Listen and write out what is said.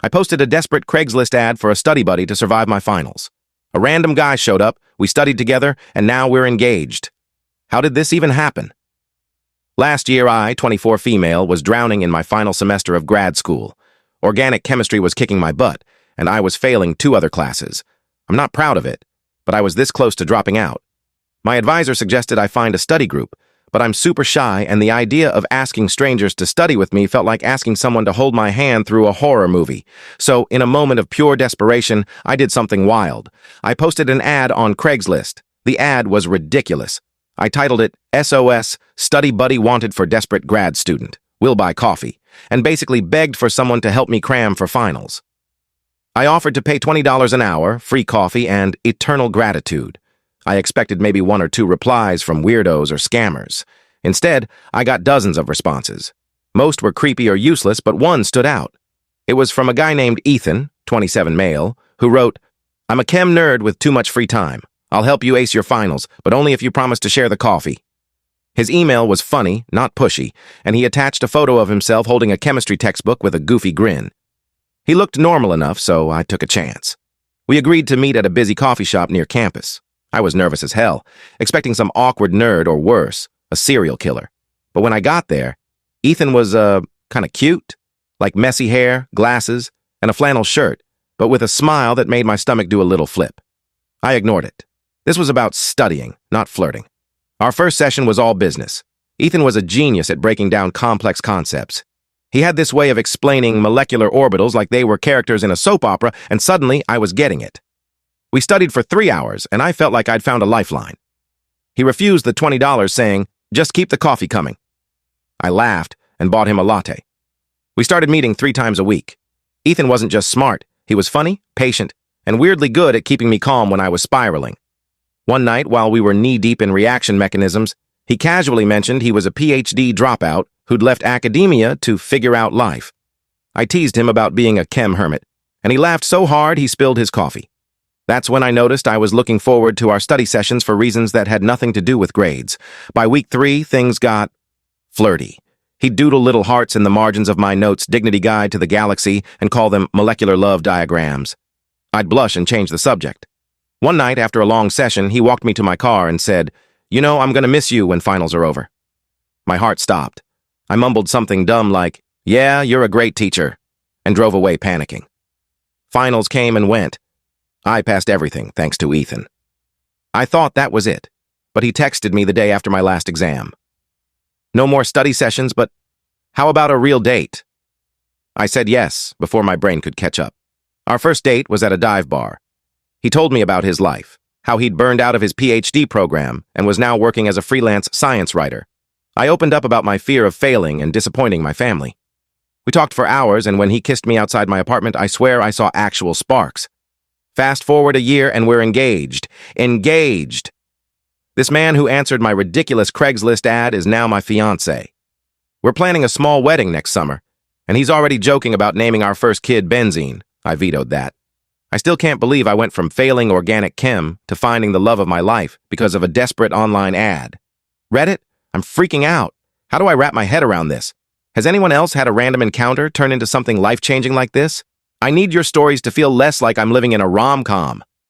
I posted a desperate Craigslist ad for a study buddy to survive my finals. A random guy showed up, we studied together, and now we're engaged. How did this even happen? Last year, I, 24 female, was drowning in my final semester of grad school. Organic chemistry was kicking my butt, and I was failing 2 other classes. I'm not proud of it, but I was this close to dropping out. My advisor suggested I find a study group, but I'm super shy, and the idea of asking strangers to study with me felt like asking someone to hold my hand through a horror movie. So, in a moment of pure desperation, I did something wild. I posted an ad on Craigslist. The ad was ridiculous. I titled it, SOS, Study Buddy Wanted for Desperate Grad Student. Will buy coffee, and basically begged for someone to help me cram for finals. I offered to pay $20 an hour, free coffee, and eternal gratitude. I expected maybe 1 or 2 replies from weirdos or scammers. Instead, I got dozens of responses. Most were creepy or useless, but one stood out. It was from a guy named Ethan, 27 male, who wrote, I'm a chem nerd with too much free time. I'll help you ace your finals, but only if you promise to share the coffee. His email was funny, not pushy, and he attached a photo of himself holding a chemistry textbook with a goofy grin. He looked normal enough, so I took a chance. We agreed to meet at a busy coffee shop near campus. I was nervous as hell, expecting some awkward nerd or worse, a serial killer. But when I got there, Ethan was, kind of cute, like messy hair, glasses, and a flannel shirt, but with a smile that made my stomach do a little flip. I ignored it. This was about studying, not flirting. Our first session was all business. Ethan was a genius at breaking down complex concepts. He had this way of explaining molecular orbitals like they were characters in a soap opera, and suddenly I was getting it. We studied for 3 hours, and I felt like I'd found a lifeline. He refused the $20, saying, just keep the coffee coming. I laughed and bought him a latte. We started meeting 3 times a week. Ethan wasn't just smart, he was funny, patient, and weirdly good at keeping me calm when I was spiraling. One night, while we were knee-deep in reaction mechanisms, he casually mentioned he was a PhD dropout who'd left academia to figure out life. I teased him about being a chem hermit, and he laughed so hard he spilled his coffee. That's when I noticed I was looking forward to our study sessions for reasons that had nothing to do with grades. By week 3, things got flirty. He'd doodle little hearts in the margins of my notes' Dignity Guide to the Galaxy and call them molecular love diagrams. I'd blush and change the subject. One night, after a long session, he walked me to my car and said, you know, I'm gonna miss you when finals are over. My heart stopped. I mumbled something dumb like, yeah, you're a great teacher, and drove away panicking. Finals came and went. I passed everything, thanks to Ethan. I thought that was it, but he texted me the day after my last exam. No more study sessions, but how about a real date? I said yes, before my brain could catch up. Our first date was at a dive bar. He told me about his life, how he'd burned out of his PhD program and was now working as a freelance science writer. I opened up about my fear of failing and disappointing my family. We talked for hours, and when he kissed me outside my apartment, I swear I saw actual sparks. Fast forward a year, and we're engaged. Engaged! This man who answered my ridiculous Craigslist ad is now my fiancé. We're planning a small wedding next summer, and he's already joking about naming our first kid Benzene. I vetoed that. I still can't believe I went from failing organic chem to finding the love of my life because of a desperate online ad. Reddit? I'm freaking out. How do I wrap my head around this? Has anyone else had a random encounter turn into something life-changing like this? I need your stories to feel less like I'm living in a rom-com.